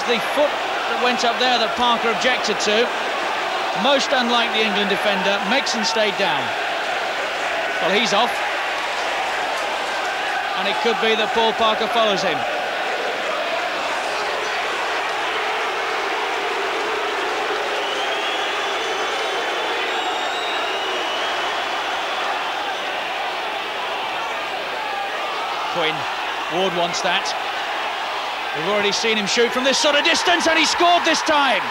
the foot that went up there that Parker objected to. Most unlike the England defender. Megson stayed down. Well, he's off. And it could be that Paul Parker follows him. Quinn, Ward wants that. We've already seen him shoot from this sort of distance, and he scored this time.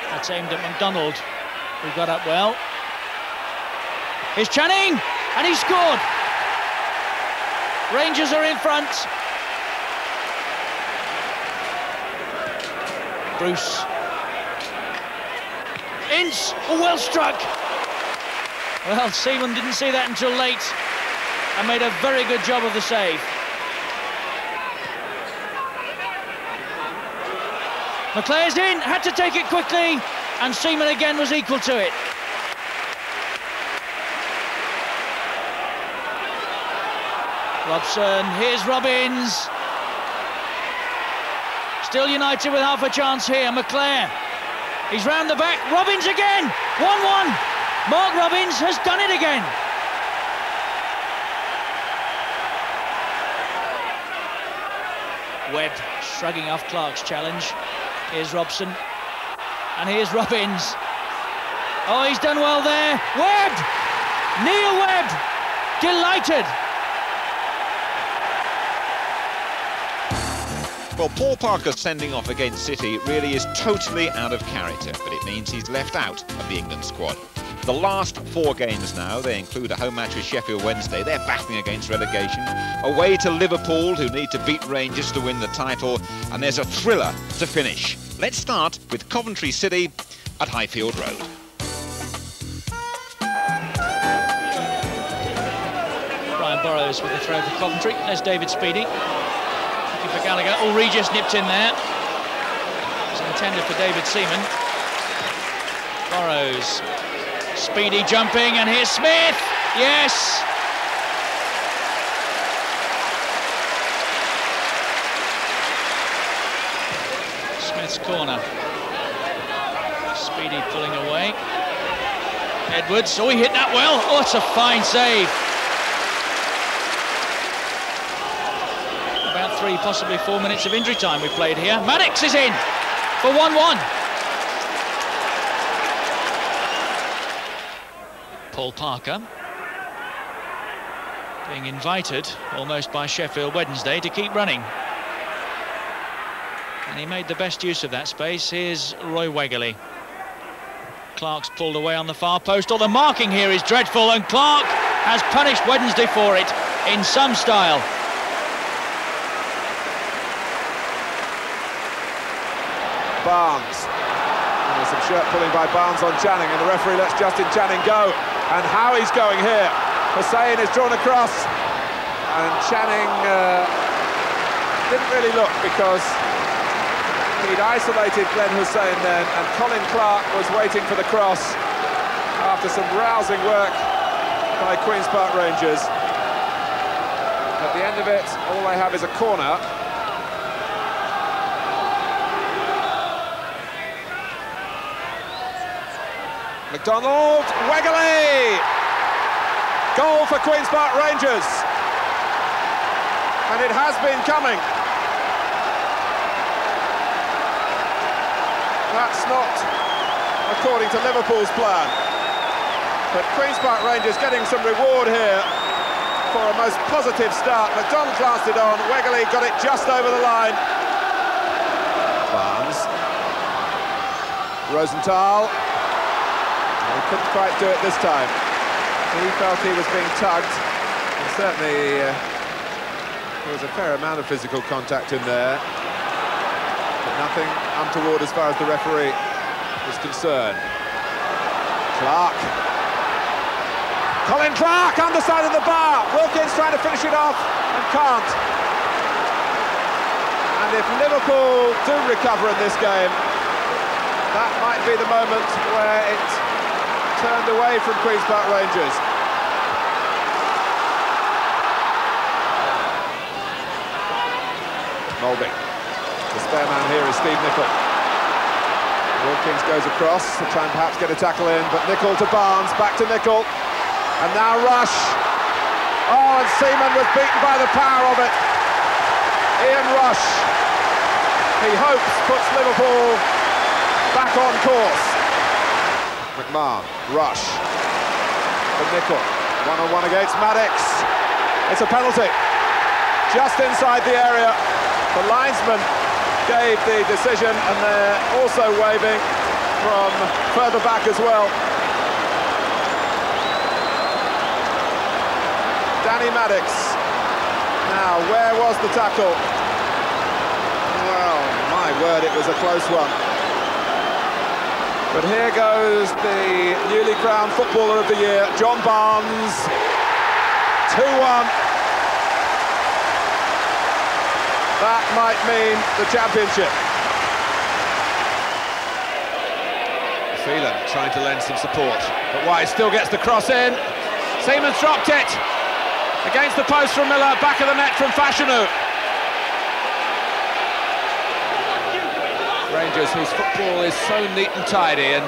That's aimed at McDonald, who got up well. Here's Channing, and he scored. Rangers are in front. Bruce. Ince, well struck. Well, Seaman didn't see that until late and made a very good job of the save. McClare's in, had to take it quickly, and Seaman again was equal to it. Robson, here's Robbins. Still United with half a chance here, McClare. He's round the back, Robbins again, 1-1. Mark Robbins has done it again. Webb shrugging off Clark's challenge. Here's Robson, and here's Robbins. Oh, he's done well there. Webb! Neil Webb, delighted. Well, Paul Parker's sending off against City really is totally out of character, but it means he's left out of the England squad. The last 4 games now, they include a home match with Sheffield Wednesday. They're battling against relegation. Away to Liverpool, who need to beat Rangers to win the title. And there's a thriller to finish. Let's start with Coventry City at Highfield Road. Brian Burrows with the throw for Coventry. There's David Speedie. Looking for Gallagher. Oh, Regis nipped in there. It was intended for David Seaman. Burrows. Speedy jumping, and here's Smith. Yes. Smith's corner. Speedy pulling away. Edwards. Oh, he hit that well. Oh, it's a fine save. About 3, possibly 4 minutes of injury time we've played here. Maddox is in for 1-1. Paul Parker being invited almost by Sheffield Wednesday to keep running, and he made the best use of that space. Here's Roy Wegerle. Clark's pulled away on the far post. Oh, the marking here is dreadful, and Clark has punished Wednesday for it in some style. Barnes. And there's some shirt pulling by Barnes on Channing, and the referee lets Justin Channing go. And how he's going here. Hussain is drawn across, and Channing didn't really look because he'd isolated Glenn Hussain then, and Colin Clark was waiting for the cross after some rousing work by Queen's Park Rangers. At the end of it, all they have is a corner. McDonald, Wegerle! Goal for Queen's Park Rangers. And it has been coming. That's not according to Liverpool's plan. But Queen's Park Rangers getting some reward here for a most positive start. McDonald glanced it on, Wegerle got it just over the line. Barnes. Rosenthal. He couldn't quite do it this time. He felt he was being tugged, and certainly there was a fair amount of physical contact in there, but nothing untoward as far as the referee is concerned. Clark. Colin Clark, underside of the bar. Wilkins trying to finish it off and can't. And if Liverpool do recover in this game, that might be the moment where it turned away from Queen's Park Rangers. Mulby. The spare man here is Steve Nicol. Wilkins goes across to try and perhaps get a tackle in, but Nicol to Barnes, back to Nicol. And now Rush. Oh, and Seaman was beaten by the power of it. Ian Rush, he hopes, puts Liverpool back on course. McMahon, Rush, for Nicol. One-on-one against Maddox. It's a penalty. Just inside the area. The linesman gave the decision, and they're also waving from further back as well. Danny Maddox. Now, where was the tackle? Well, my word, it was a close one. But here goes the newly crowned Footballer of the Year, John Barnes. 2-1. That might mean the championship. Phelan trying to lend some support, but White still gets the cross in. Seaman's dropped it. Against the post from Miller, back of the net from Fashanu. Rangers, whose football is so neat and tidy and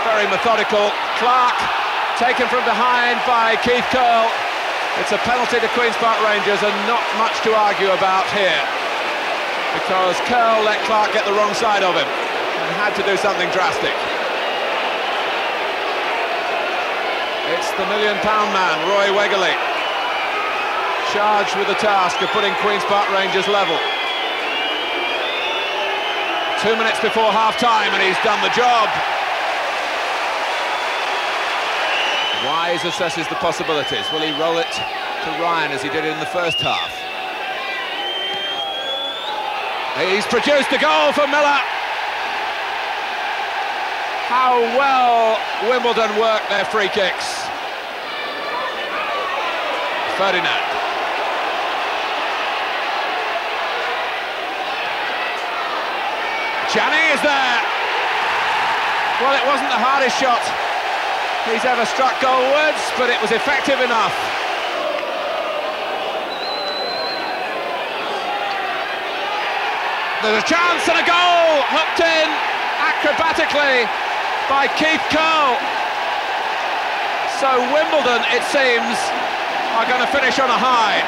very methodical. Clark, taken from behind by Keith Curle. It's a penalty to Queen's Park Rangers, and not much to argue about here, because Curle let Clark get the wrong side of him and had to do something drastic. It's the £1 million man, Roy Wegerle, charged with the task of putting Queen's Park Rangers level. 2 minutes before half-time, and he's done the job. Wise assesses the possibilities. Will he roll it to Ryan as he did in the first half? He's produced a goal for Miller. How well Wimbledon work their free kicks. Ferdinand. Channing is there. Well, it wasn't the hardest shot he's ever struck goalwards, but it was effective enough. There's a chance and a goal, hooked in acrobatically by Keith Curle. So Wimbledon, it seems, are going to finish on a high.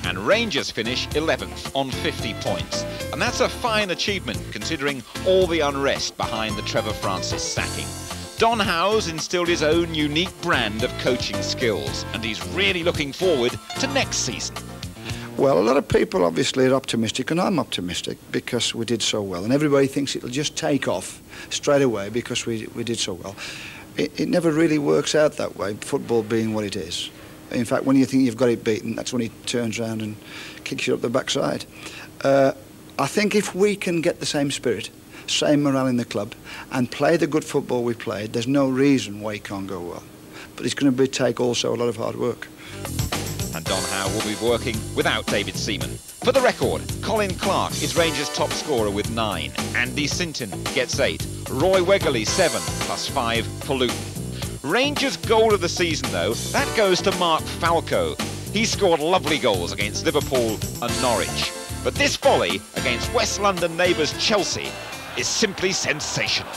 And Rangers finish 11th on 50 points. And that's a fine achievement, considering all the unrest behind the Trevor Francis sacking. Don Howes instilled his own unique brand of coaching skills, and he's really looking forward to next season. Well, a lot of people obviously are optimistic, and I'm optimistic because we did so well. And everybody thinks it'll just take off straight away because we did so well. It never really works out that way, football being what it is. In fact, when you think you've got it beaten, that's when he turns around and kicks you up the backside. I think if we can get the same spirit, same morale in the club, and play the good football we played, there's no reason why it can't go well. But it's going to take also a lot of hard work. And Don Howe will be working without David Seaman. For the record, Colin Clark is Rangers' top scorer with 9. Andy Sinton gets 8. Roy Wegerle 7, plus 5 for Luton. Rangers' goal of the season, though, that goes to Mark Falco. He scored lovely goals against Liverpool and Norwich. But this volley against West London neighbours Chelsea is simply sensational.